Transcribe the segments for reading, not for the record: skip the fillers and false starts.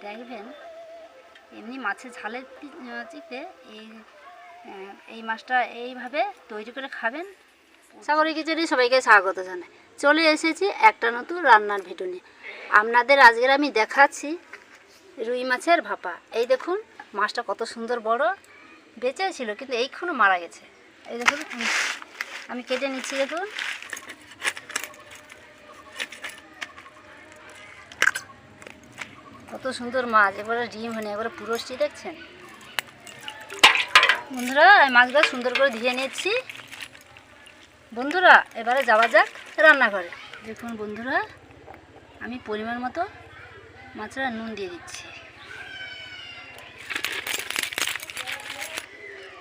দেখবেন এমনি মাছের ঝালের চিতে এই মাছটা এইভাবে তৈরি করে খাবেন। সাগরে কিচেনে সবাইকে স্বাগত জানাই। চলে এসেছি একটা নতুন রান্নার ভিডিও নিয়ে। আপনাদের আজকের আমি দেখাচ্ছি রুই মাছের ভাপা। এই দেখুন মাছটা কত সুন্দর বড়, বেঁচে ছিল কিন্তু এইক্ষণও মারা গেছে। এই দেখুন আমি কেটে নিচ্ছি। দেখুন কত সুন্দর মাছ, এবারে ডিম হয়ে এবারে পুরোষ্টি দেখছেন বন্ধুরা। এই মাছগুলো সুন্দর করে ধুয়ে নিচ্ছি বন্ধুরা। এবারে যাওয়া যাক রান্নাঘরে। দেখুন বন্ধুরা, আমি পরিমাণ মতো মাছের নুন দিয়ে দিচ্ছি,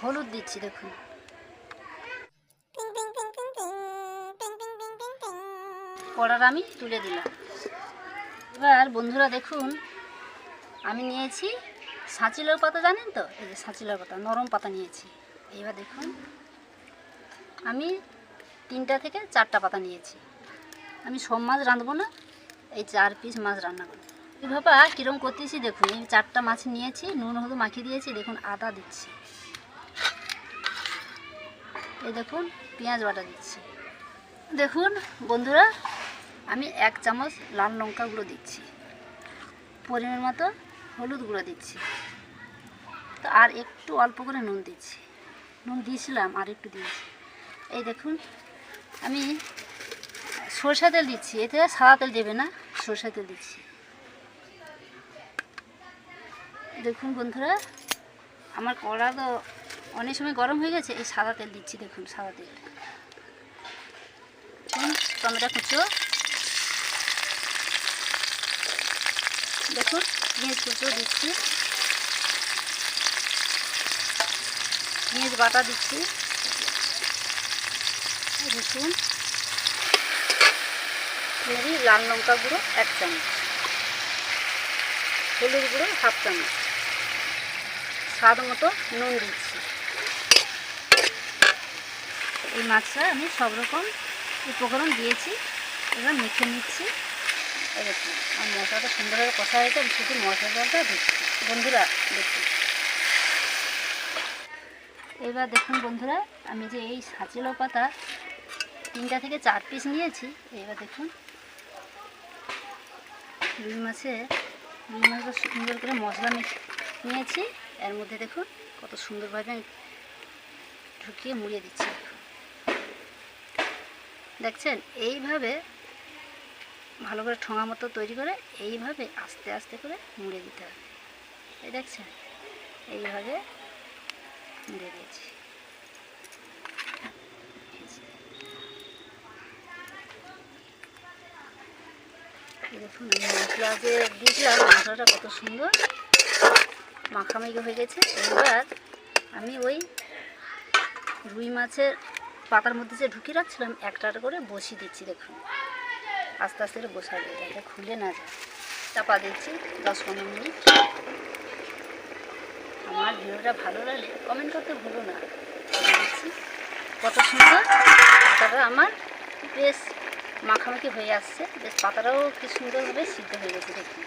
হলুদ দিচ্ছি। দেখুন কড়াটা আমি তুলে দিলাম। এবার বন্ধুরা দেখুন আমি নিয়েছি সাঁচিলার পাতা, জানেন তো? এই যে সাঁচিলার পাতা, নরম পাতা নিয়েছি। এইবার দেখুন আমি 3টা থেকে 4টা পাতা নিয়েছি। আমি সব মাছ রাঁধবো না, এই 4 পিস মাছ রান্না করবো। এই ভাপা কীরকম করতেছি দেখুন। এই 4টা মাছ নিয়েছি, নুন হলুদ মাখিয়ে দিয়েছি। দেখুন আদা দিচ্ছি, এই দেখুন পেঁয়াজ বাটা দিচ্ছি। দেখুন বন্ধুরা আমি 1 চামচ লাল লঙ্কা গুঁড়ো দিচ্ছি, পরিমাণ মতো হলুদ গুঁড়ো দিচ্ছি, তো আর একটু অল্প করে নুন দিচ্ছি। নুন দিয়েছিলাম আর একটু দিয়েছি। এই দেখুন আমি সরষা তেল দিচ্ছি, এতে সাদা তেল দেবে না, সরষা তেল দিচ্ছি। দেখুন বন্ধুরা আমার কড়া তো অনেক সময় গরম হয়ে গেছে। এই সাদা তেল দিচ্ছি, দেখুন সাদা তেল। টমেটো কুচো, দেখুন পেঁয়াজ কুচো দিচ্ছি, পেঁয়াজ বাটা দিচ্ছি। দেখুন লাল লঙ্কা গুঁড়ো 1 চামচ, হলুদ গুঁড়ো 1/2 চামচ, স্বাদ মতো নুন দিচ্ছি। এই মাছটা আমি সব রকম উপকরণ দিয়েছি, এবার মেখে নিচ্ছি। এই দেখুন আমার মশলাটা সুন্দরভাবে কষা হয়েছে। আমি শুধু মশলাটা দিচ্ছি বন্ধুরা। দেখুন এবার দেখুন বন্ধুরা আমি যে এই সাঁচিলা পাতা 3টা থেকে 4 পিস নিয়েছি। এবার দেখুন রুই মাছটা সুন্দর করে মশলা নিয়েছি। এর মধ্যে দেখুন কত সুন্দরভাবে আমি ঢুকিয়ে মুড়িয়ে দিচ্ছি। দেখছেন এইভাবে ভালো করে ঠোঙা মতো তৈরি করে এইভাবে আস্তে আস্তে করে মুড়ে দিতে হবে। এই দেখছেন এইভাবে মুড়ে দিয়েছি। দেখুন মশলা যে দিয়েছিলাম, মশলাটা কত সুন্দর মাখামাখি হয়ে গেছে। এবার আমি ওই রুই মাছের পাতার মধ্যে যে ঢুকিয়ে রাখছিলাম একটা করে বসিয়ে দিচ্ছি। দেখুন আস্তে আস্তে করে বসাবো যাতে খুলে না যায়। চাপা দিচ্ছি 10-15 মিনিট। আমার ভিডিওটা ভালো লাগলে কমেন্ট করতে ভুলো না। দিচ্ছি কত সুন্দর পাতাটা আমার বেশ মাখামাখি হয়ে আসছে। বেশ পাতাটাও কি সুন্দরভাবে সিদ্ধ হয়ে গেছে। দেখুন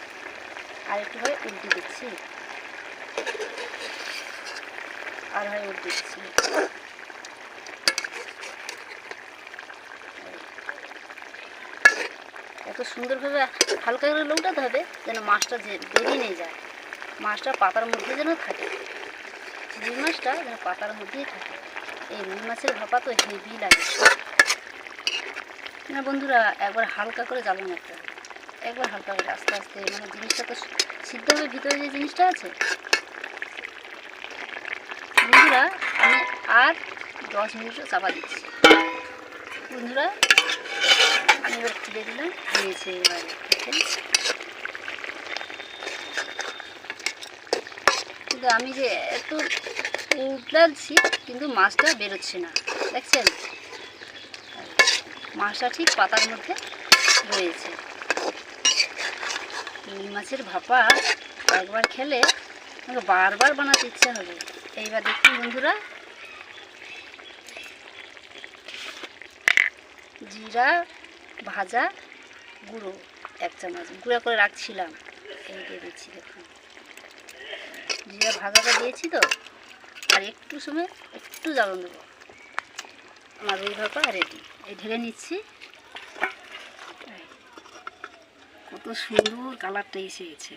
আর একটুভাবে উল্টে দিচ্ছি, আর হয় উল্টে দিচ্ছি। এত সুন্দরভাবে হালকা করে লৌটাতে হবে যেন মাছটা যে বেরিয়ে নিয়ে যায়। মাছটা পাতার মধ্যে যেন থাকে, রুই মাছটা যেন পাতার মধ্যেই থাকে। এই রুই মাছের ভাপা তো হেভি লাগে না বন্ধুরা। একবার হালকা করে জ্বালানো একটা, একবার হালকা করে আস্তে আস্তে, মানে জিনিসটা তো সিদ্ধ হবে ভিতরে যে জিনিসটা আছে। বন্ধুরা আমি আর 10 মিনিটও চাপা দিচ্ছি বন্ধুরা। আমি এবার খুলে দিলাম, হয়েছে। এবার কিন্তু আমি যে একটু উল্টাচ্ছি কিন্তু মাছটা বেরোচ্ছে না। দেখছেন মাছটা ঠিক পাতার মধ্যে রয়েছে। রুই মাছের ভাপা একবার খেলে আমাকে বারবার বানাতে ইচ্ছে হবে। এইবার দেখুন বন্ধুরা জিরা ভাজা গুঁড়ো 1 চামচ গুঁড়া করে রাখছিলাম, এই দিয়ে দিচ্ছি, দেখুন জিরা ভাজাটা দিয়েছি তো, আর একটু সময় একটু জ্বালন দেবো। আমার রুই ভাপা রেডি। এই ঢেলে নিচ্ছি। কত সুন্দর কালারটা এসে গেছে।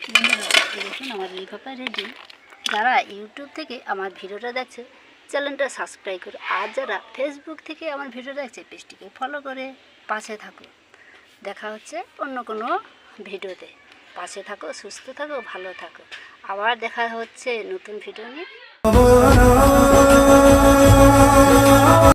এই দেখুন আমার রুই ভাপা রেডি। যারা ইউটিউব থেকে আমার ভিডিওটা দেখছে চ্যানেলটা সাবস্ক্রাইব করে, আর যারা ফেসবুক থেকে আমার ভিডিও দেখছে পেজটিকে ফলো করে পাশে থাকো। দেখা হচ্ছে অন্য কোনো ভিডিওতে। পাশে থাকো, সুস্থ থাকো, ভালো থাকো। আবার দেখা হচ্ছে নতুন ভিডিও নিয়ে।